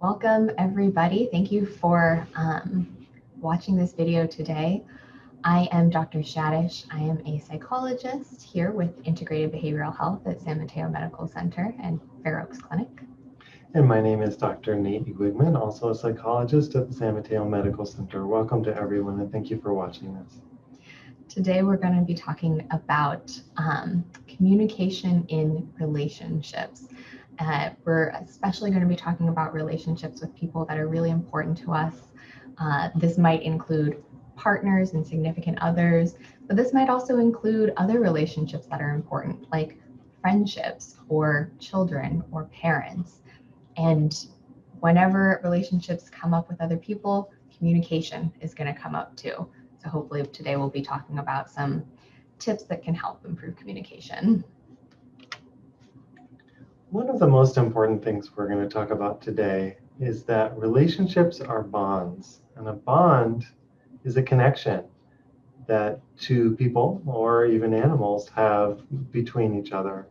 Welcome everybody. Thank you for watching this video today. I am Dr. Shadish. I am a psychologist here with Integrated Behavioral Health at San Mateo Medical Center and Fair Oaks Clinic. And my name is Dr. Nate Wigman, also a psychologist at the San Mateo Medical Center. Welcome to everyone and thank you for watching this. Today we're going to be talking about communication in relationships. We're especially going to be talking about relationships with people that are really important to us. This might include partners and significant others, but this might also include other relationships that are important, like friendships or children or parents. And whenever relationships come up with other people, communication is going to come up too. So hopefully today we'll be talking about some tips that can help improve communication. One of the most important things we're going to talk about today is that relationships are bonds, and a bond is a connection that two people or even animals have between each other.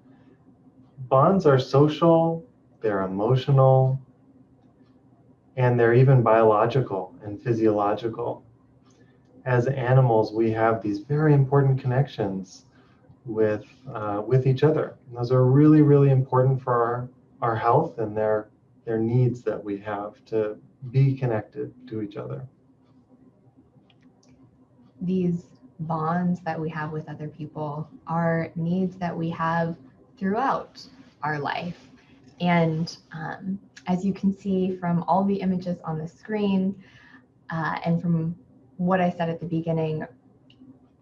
Bonds are social, they're emotional, and they're even biological and physiological. As animals, we have these very important connections with each other. And those are really, really important for our health and their needs that we have to be connected to each other. These bonds that we have with other people are needs that we have throughout our life. And as you can see from all the images on the screen and from what I said at the beginning,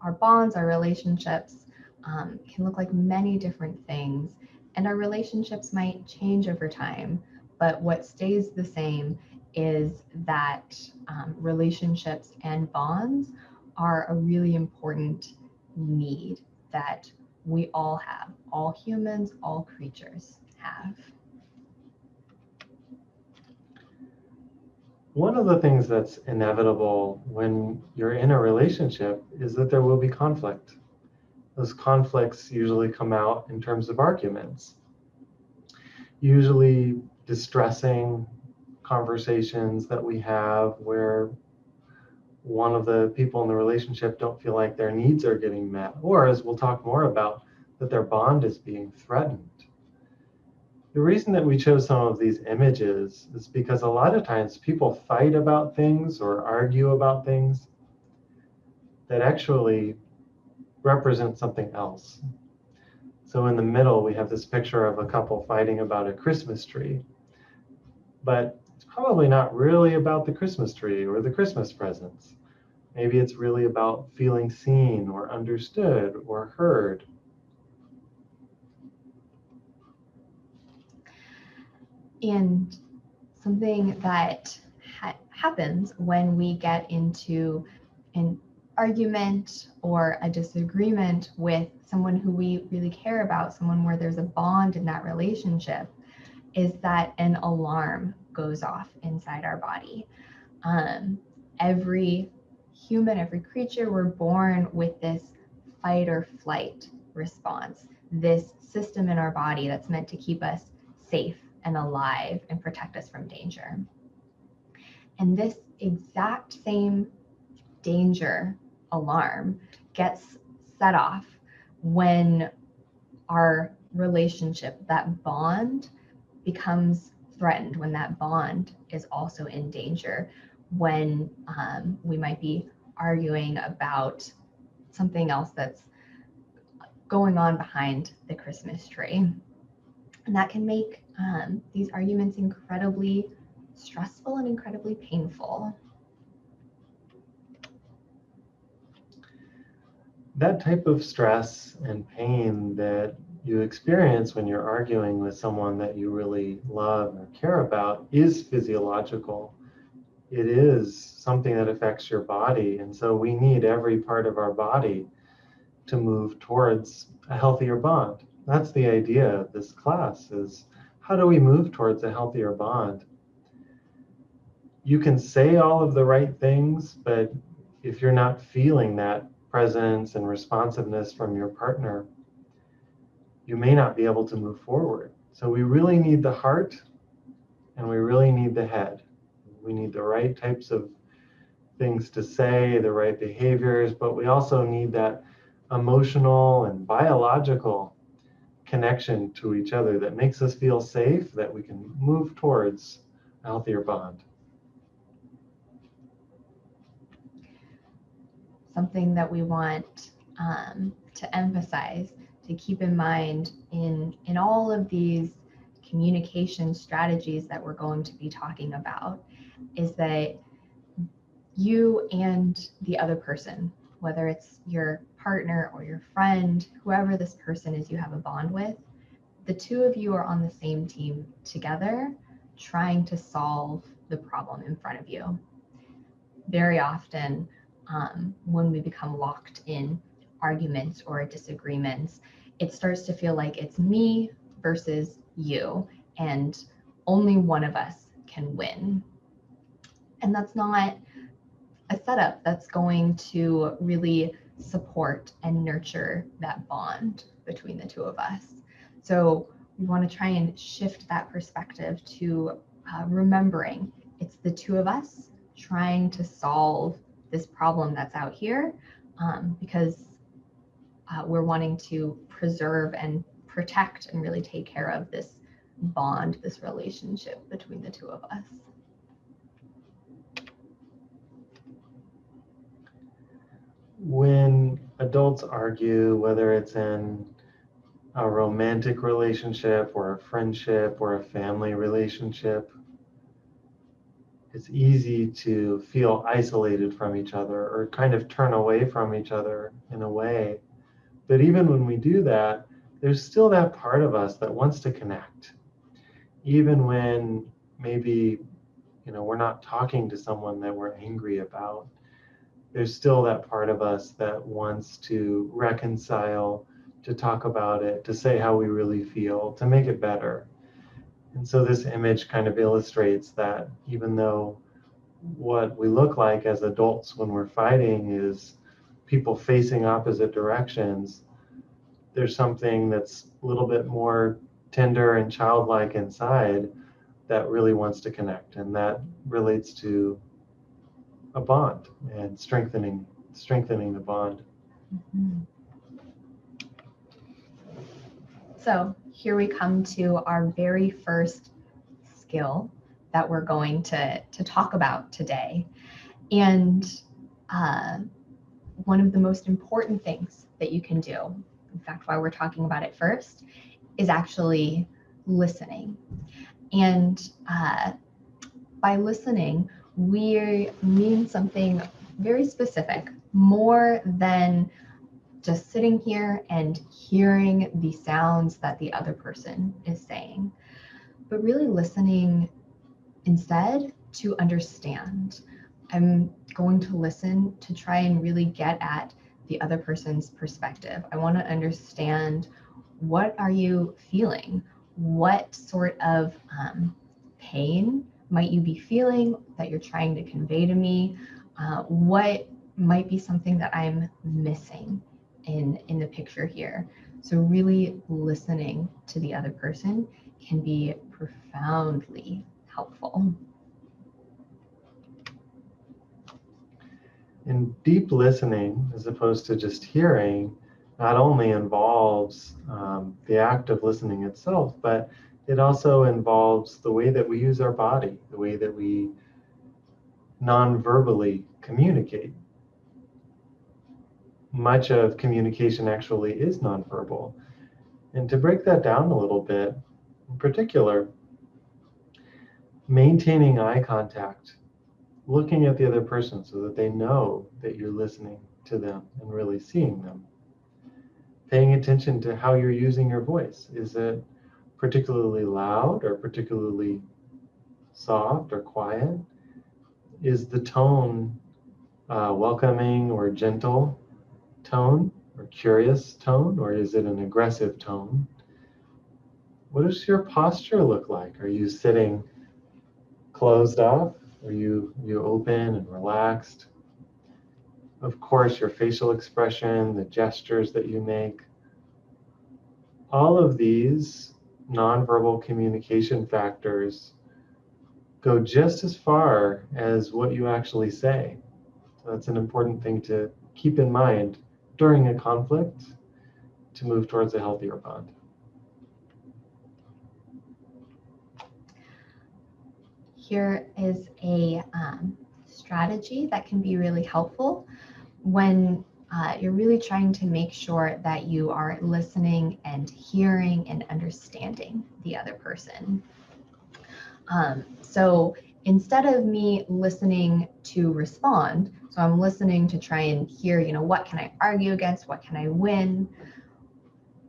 our bonds, our relationships can look like many different things, and our relationships might change over time, but what stays the same is that relationships and bonds are a really important need that we all have, all humans, all creatures have. One of the things that's inevitable when you're in a relationship is that there will be conflict. Those conflicts usually come out in terms of arguments, usually distressing conversations that we have where one of the people in the relationship don't feel like their needs are getting met, or as we'll talk more about, that their bond is being threatened. The reason that we chose some of these images is because a lot of times people fight about things or argue about things that actually represent something else. So in the middle, we have this picture of a couple fighting about a Christmas tree, but it's probably not really about the Christmas tree or the Christmas presents. Maybe it's really about feeling seen or understood or heard. And something that happens when we get into an argument or a disagreement with someone who we really care about, someone where there's a bond in that relationship, is that an alarm goes off inside our body. Every human, every creature, we're born with this fight or flight response, this system in our body that's meant to keep us safe and alive and protect us from danger. And this exact same danger alarm gets set off when our relationship, that bond, becomes threatened, when that bond is also in danger, when we might be arguing about something else that's going on behind the Christmas tree. And that can make these arguments incredibly stressful and incredibly painful. That type of stress and pain that you experience when you're arguing with someone that you really love or care about is physiological. It is something that affects your body. And so we need every part of our body to move towards a healthier bond. That's the idea of this class, is how do we move towards a healthier bond? You can say all of the right things, but if you're not feeling that presence and responsiveness from your partner, you may not be able to move forward. So we really need the heart and we really need the head. We need the right types of things to say, the right behaviors, but we also need that emotional and biological connection to each other that makes us feel safe, that we can move towards a healthier bond. Something that we want to emphasize, to keep in mind in all of these communication strategies that we're going to be talking about, is that you and the other person, whether it's your partner or your friend, whoever this person is you have a bond with, the two of you are on the same team together, trying to solve the problem in front of you. Very often, when we become locked in arguments or disagreements, it starts to feel like it's me versus you, and only one of us can win. And that's not a setup that's going to really support and nurture that bond between the two of us. So we want to try and shift that perspective to remembering it's the two of us trying to solve this problem that's out here, because we're wanting to preserve and protect and really take care of this bond, this relationship between the two of us. When adults argue, whether it's in a romantic relationship or a friendship or a family relationship, it's easy to feel isolated from each other or kind of turn away from each other in a way. But even when we do that, there's still that part of us that wants to connect. Even when maybe, we're not talking to someone that we're angry about, there's still that part of us that wants to reconcile, to talk about it, to say how we really feel, to make it better. And so this image kind of illustrates that even though what we look like as adults when we're fighting is people facing opposite directions, there's something that's a little bit more tender and childlike inside that really wants to connect. And that relates to a bond and strengthening the bond. Mm-hmm. So here we come to our very first skill that we're going to talk about today. And one of the most important things that you can do, in fact, why we're talking about it first, is actually listening. And by listening, we mean something very specific, more than just sitting here and hearing the sounds that the other person is saying, but really listening instead to understand. I'm going to listen to try and really get at the other person's perspective. I want to understand, what are you feeling? What sort of pain might you be feeling that you're trying to convey to me? What might be something that I'm missing in the picture here? So really listening to the other person can be profoundly helpful. And deep listening, as opposed to just hearing, not only involves the act of listening itself, but it also involves the way that we use our body, the way that we non-verbally communicate. Much of communication actually is nonverbal. And to break that down a little bit, in particular, maintaining eye contact, looking at the other person so that they know that you're listening to them and really seeing them. Paying attention to how you're using your voice. Is it particularly loud or particularly soft or quiet? Is the tone welcoming or gentle tone or curious tone, or is it an aggressive tone? What does your posture look like? Are you sitting closed off? Are you open and relaxed? Of course, your facial expression, the gestures that you make, all of these nonverbal communication factors go just as far as what you actually say. So that's an important thing to keep in mind during a conflict to move towards a healthier bond. Here is a strategy that can be really helpful when you're really trying to make sure that you are listening and hearing and understanding the other person. So instead of me listening to respond, so I'm listening to try and hear, what can I argue against? What can I win?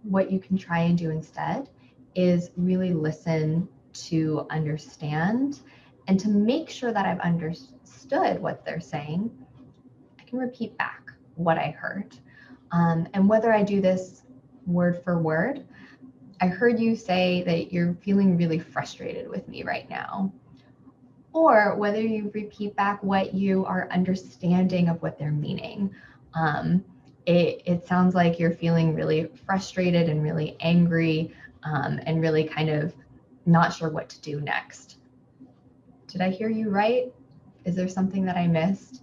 What you can try and do instead is really listen to understand and to make sure that I've understood what they're saying. I can repeat back what I heard. And whether I do this word for word, I heard you say that you're feeling really frustrated with me right now. Or whether you repeat back what you are understanding of what they're meaning. It sounds like you're feeling really frustrated and really angry and really kind of not sure what to do next. Did I hear you right? Is there something that I missed?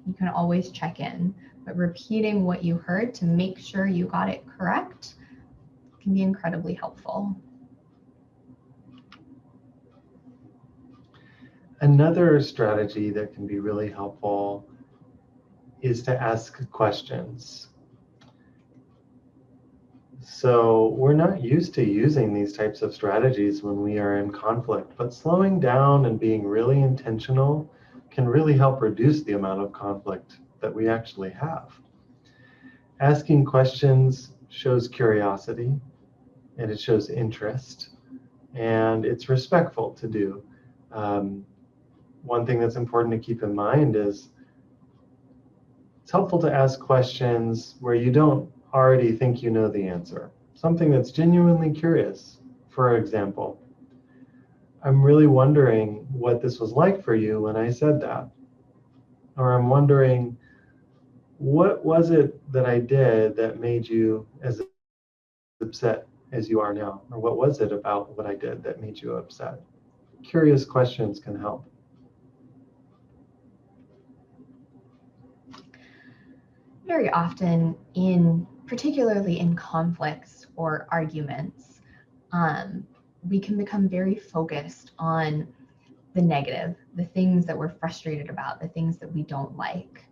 You can always check in, but repeating what you heard to make sure you got it correct can be incredibly helpful. Another strategy that can be really helpful is to ask questions. So we're not used to using these types of strategies when we are in conflict, but slowing down and being really intentional can really help reduce the amount of conflict that we actually have. Asking questions shows curiosity, and it shows interest, and it's respectful to do. One thing that's important to keep in mind is it's helpful to ask questions where you don't already think you know the answer. Something that's genuinely curious. For example, I'm really wondering what this was like for you when I said that. Or I'm wondering, what was it that I did that made you as upset as you are now? Or what was it about what I did that made you upset? Curious questions can help. Very often particularly in conflicts or arguments, we can become very focused on the negative, the things that we're frustrated about, the things that we don't like.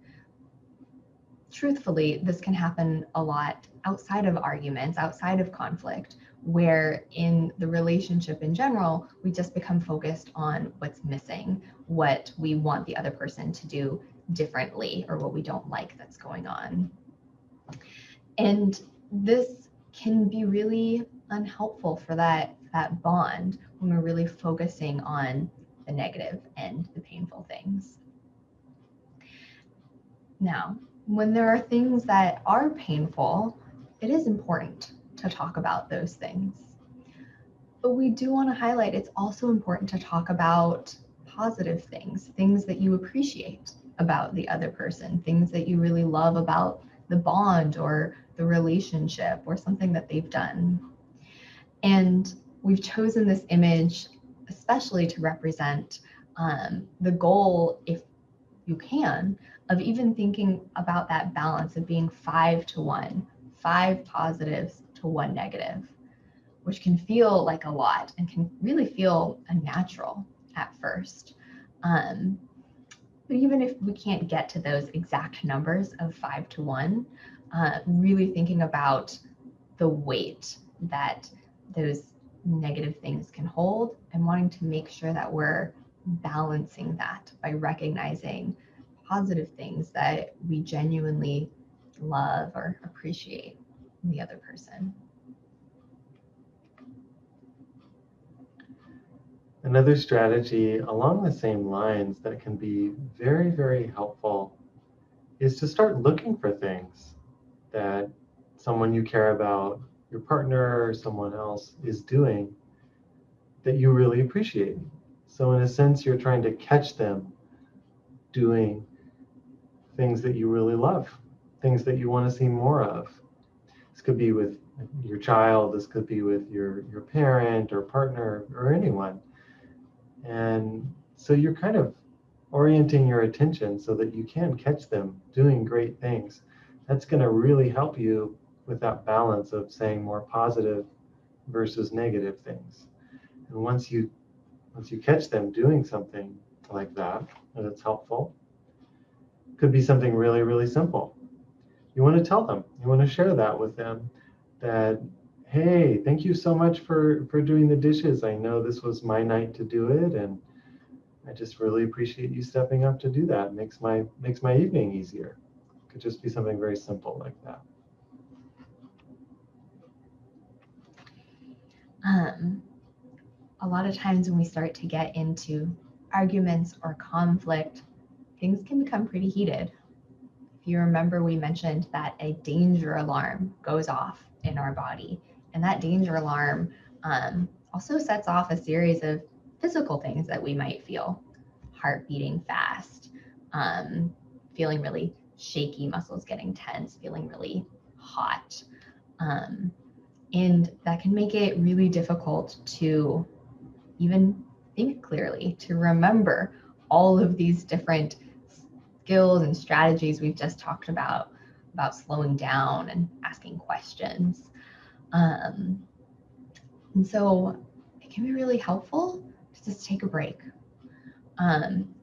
Truthfully, this can happen a lot outside of arguments, outside of conflict, where in the relationship in general, we just become focused on what's missing, what we want the other person to do differently, or what we don't like that's going on. And this can be really unhelpful for that bond when we're really focusing on the negative and the painful things. Now, when there are things that are painful, it is important to talk about those things. But we do want to highlight it's also important to talk about positive things, things that you appreciate about the other person, things that you really love about the bond or the relationship or something that they've done. And we've chosen this image especially to represent the goal, if you can, of even thinking about that balance of being 5 to 1, 5 positives to 1 negative, which can feel like a lot and can really feel unnatural at first. But even if we can't get to those exact numbers of 5 to 1, really thinking about the weight that those negative things can hold and wanting to make sure that we're balancing that by recognizing positive things that we genuinely love or appreciate in the other person. Another strategy along the same lines that can be very, very helpful is to start looking for things that someone you care about, your partner or someone else, is doing that you really appreciate. So in a sense, you're trying to catch them doing things that you really love, things that you want to see more of. This could be with your child, this could be with your parent or partner or anyone. And So you're kind of orienting your attention so that you can catch them doing great things. That's going to really help you with that balance of saying more positive versus negative things. And once you catch them doing something like that, and it's helpful, it could be something really, really simple. You want to tell them, you want to share that with them, that, hey, thank you so much for doing the dishes. I know this was my night to do it, and I just really appreciate you stepping up to do that. Makes my evening easier. It could just be something very simple like that. A lot of times when we start to get into arguments or conflict, things can become pretty heated. If you remember, we mentioned that a danger alarm goes off in our body, and that danger alarm also sets off a series of physical things that we might feel: heart beating fast, feeling really shaky, muscles getting tense, feeling really hot. And that can make it really difficult to even think clearly, to remember all of these different skills and strategies we've just talked about slowing down and asking questions. And so it can be really helpful to just take a break.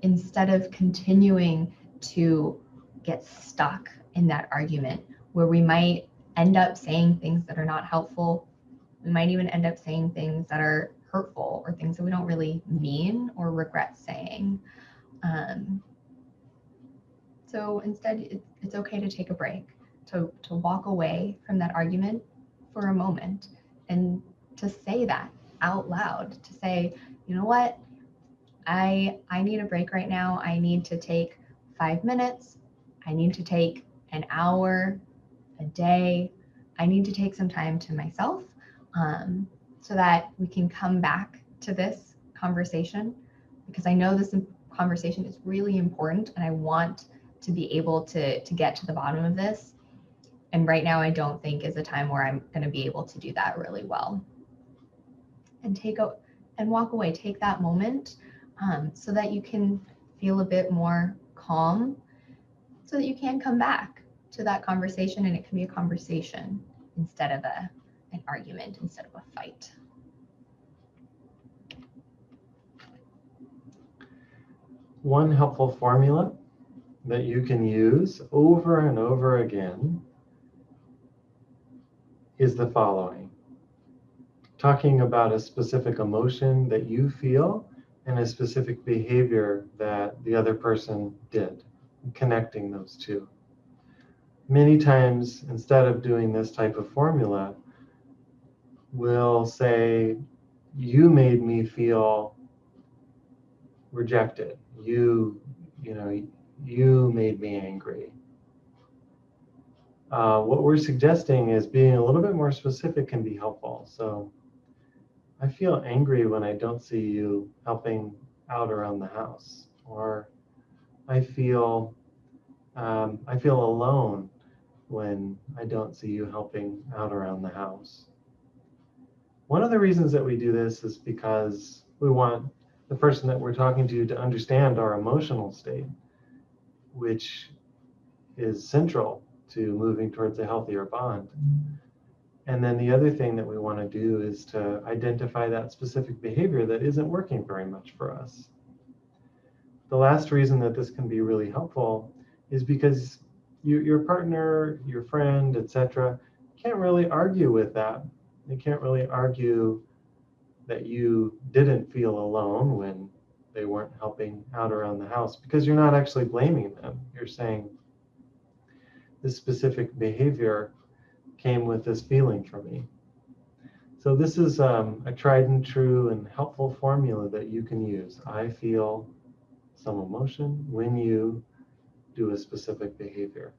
Instead of continuing to get stuck in that argument where we might end up saying things that are not helpful. We might even end up saying things that are hurtful or things that we don't really mean or regret saying. So instead, it's okay to take a break, to walk away from that argument for a moment and to say that out loud, to say, you know what, I need a break right now. I need to take 5 minutes. I need to take an hour, a day. I need to take some time to myself so that we can come back to this conversation, because I know this conversation is really important and I want to be able to get to the bottom of this. And right now I don't think is a time where I'm going to be able to do that really well. And walk away, take that moment so that you can feel a bit more calm, so that you can come back to that conversation, and it can be a conversation instead of an argument, instead of a fight. One helpful formula that you can use over and over again is the following: talking about a specific emotion that you feel and a specific behavior that the other person did, connecting those two. Many times, instead of doing this type of formula, we'll say, you made me feel rejected. You made me angry. What we're suggesting is being a little bit more specific can be helpful. So I feel angry when I don't see you helping out around the house, or I feel alone when I don't see you helping out around the house. One of the reasons that we do this is because we want the person that we're talking to understand our emotional state, which is central to moving towards a healthier bond. And then the other thing that we want to do is to identify that specific behavior that isn't working very much for us. The last reason that this can be really helpful is because your partner, your friend, etc., can't really argue with that. They can't really argue that you didn't feel alone when they weren't helping out around the house, because you're not actually blaming them. You're saying, this specific behavior came with this feeling for me. So this is a tried and true and helpful formula that you can use. I feel some emotion when you do a specific behavior.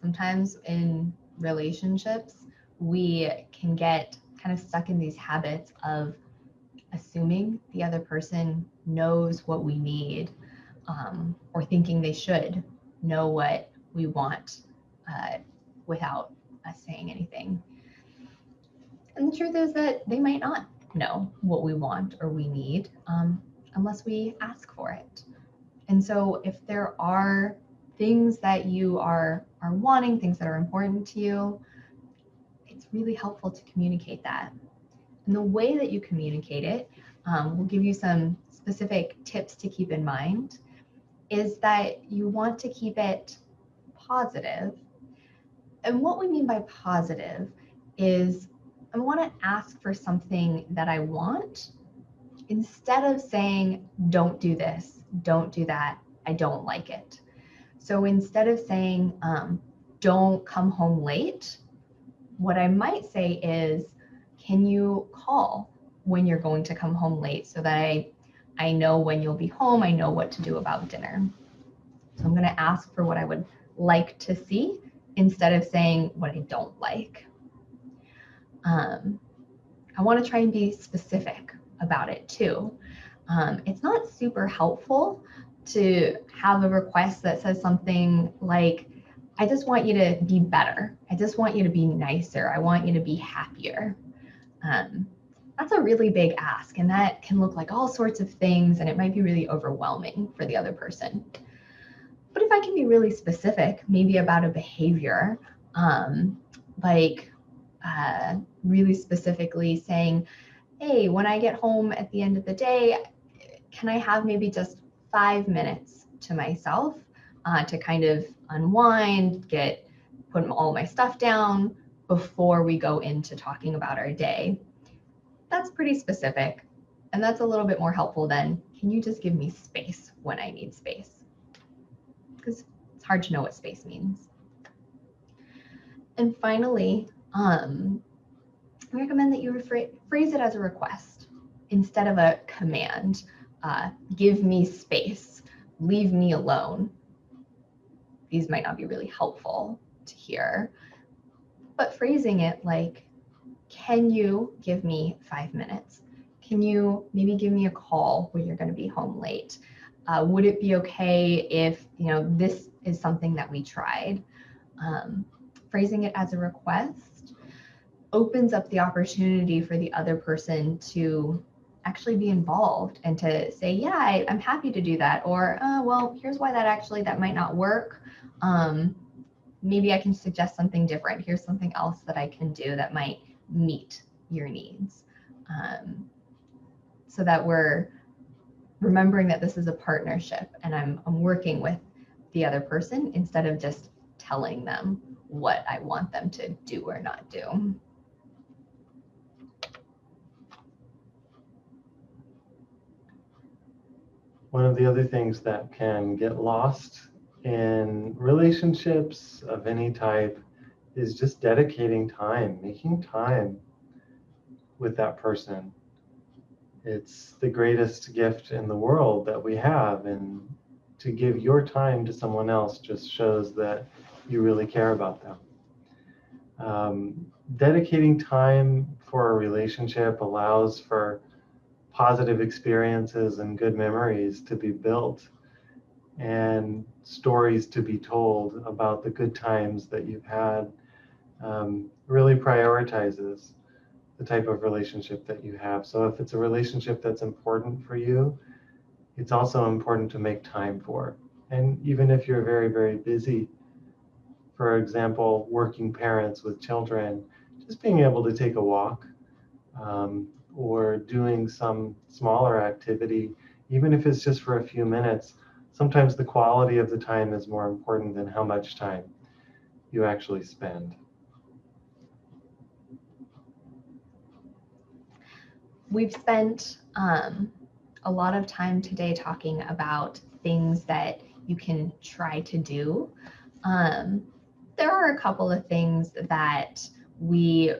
Sometimes in relationships, we can get kind of stuck in these habits of assuming the other person knows what we need, or thinking they should know what we want without us saying anything. And the truth is that they might not know what we want or we need unless we ask for it. And so if there are things that you are wanting, things that are important to you, it's really helpful to communicate that. And the way that you communicate it, we'll give you some specific tips to keep in mind, is that you want to keep it positive. And what we mean by positive is I want to ask for something that I want instead of saying, don't do this, don't do that, I don't like it. So instead of saying, don't come home late, what I might say is, can you call when you're going to come home late so that I know when you'll be home, I know what to do about dinner. So I'm going to ask for what I would like to see instead of saying what I don't like. I want to try and be specific about it too. It's not super helpful to have a request that says something like, I just want you to be better. I just want you to be nicer. I want you to be happier. That's a really big ask, and that can look like all sorts of things, and it might be really overwhelming for the other person. But if I can be really specific, maybe about a behavior, really specifically saying, hey, when I get home at the end of the day, can I have maybe just 5 minutes to myself to kind of unwind, put all my stuff down before we go into talking about our day? That's pretty specific. And that's a little bit more helpful than, can you just give me space when I need space? Because it's hard to know what space means. And finally, I recommend that you phrase it as a request instead of a command. Give me space, leave me alone. These might not be really helpful to hear, but phrasing it like, can you give me 5 minutes? Can you maybe give me a call when you're going to be home late? Would it be okay if, this is something that we tried? Phrasing it as a request opens up the opportunity for the other person to actually be involved and to say, yeah, I'm happy to do that. Or, well, here's why that might not work. Maybe I can suggest something different. Here's something else that I can do that might meet your needs. So that we're remembering that this is a partnership and I'm working with the other person instead of just telling them what I want them to do or not do. One of the other things that can get lost in relationships of any type is just dedicating time, making time with that person. It's the greatest gift in the world that we have, and to give your time to someone else just shows that you really care about them. Dedicating time for a relationship allows for positive experiences and good memories to be built and stories to be told about the good times that you've had. Really prioritizes the type of relationship that you have. So if it's a relationship that's important for you, it's also important to make time for. And even if you're very, very busy, for example, working parents with children, just being able to take a walk or doing some smaller activity, even if it's just for a few minutes, sometimes the quality of the time is more important than how much time you actually spend. We've spent a lot of time today talking about things that you can try to do. There are a couple of things that we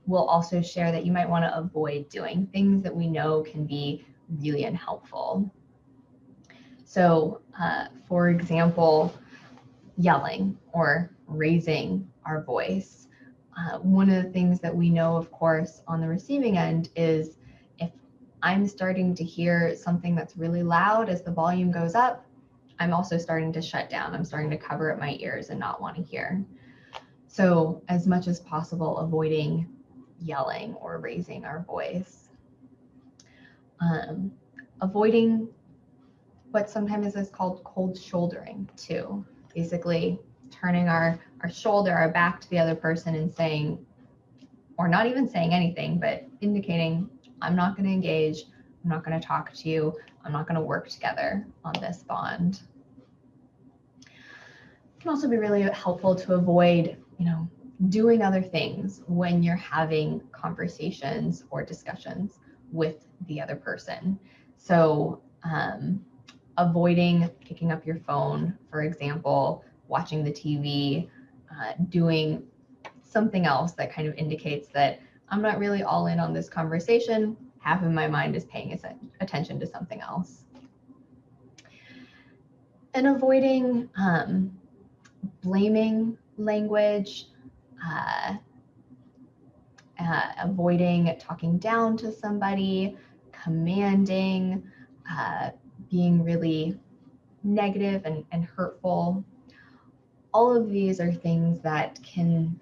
will also share that you might want to avoid doing, things that we know can be really unhelpful. So, for example, yelling or raising our voice. One of the things that we know, of course, on the receiving end is if I'm starting to hear something that's really loud as the volume goes up, I'm also starting to shut down. I'm starting to cover up my ears and not want to hear. So as much as possible, avoiding yelling or raising our voice. Avoiding what sometimes is called cold shouldering too. Basically turning our shoulder, our back to the other person and saying, or not even saying anything, but indicating, I'm not going to engage, I'm not going to talk to you, I'm not going to work together on this bond. It can also be really helpful to avoid, doing other things when you're having conversations or discussions with the other person. So avoiding picking up your phone, for example, watching the TV, doing something else that kind of indicates that I'm not really all in on this conversation. Half of my mind is paying attention to something else. And avoiding blaming language, avoiding talking down to somebody, commanding, being really negative and hurtful. All of these are things that can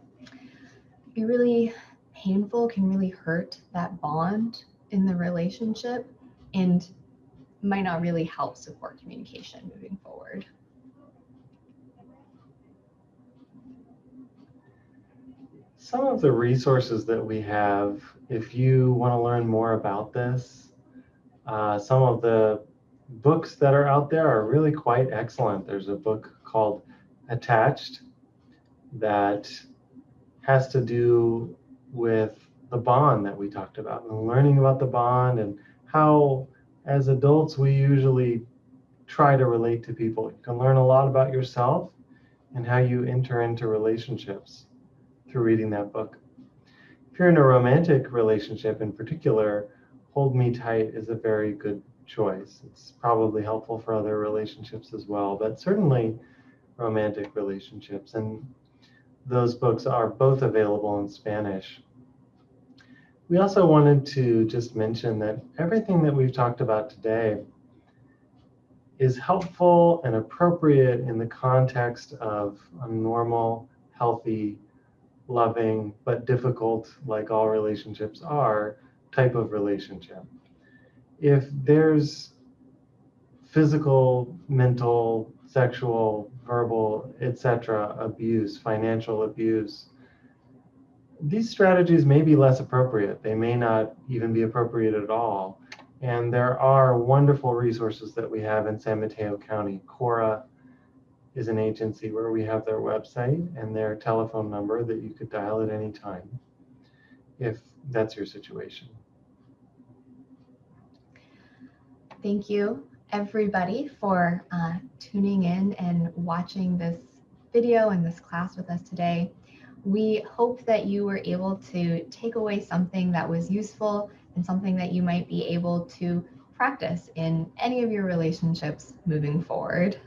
be really painful, can really hurt that bond in the relationship, and might not really help support communication moving forward. Some of the resources that we have, if you want to learn more about this, some of the books that are out there are really quite excellent. There's a book called Attached that has to do with the bond that we talked about, and learning about the bond and how, as adults, we usually try to relate to people. You can learn a lot about yourself and how you enter into relationships through reading that book. If you're in a romantic relationship in particular, Hold Me Tight is a very good choice. It's probably helpful for other relationships as well, but certainly romantic relationships. And those books are both available in Spanish. We also wanted to just mention that everything that we've talked about today is helpful and appropriate in the context of a normal, healthy, loving, but difficult, like all relationships are, type of relationship. If there's physical, mental, sexual, verbal, etc. abuse, financial abuse, these strategies may be less appropriate. They may not even be appropriate at all. And there are wonderful resources that we have in San Mateo County. Cora is an agency where we have their website and their telephone number that you could dial at any time if that's your situation. Thank you, everybody, for tuning in and watching this video and this class with us today. We hope that you were able to take away something that was useful and something that you might be able to practice in any of your relationships moving forward.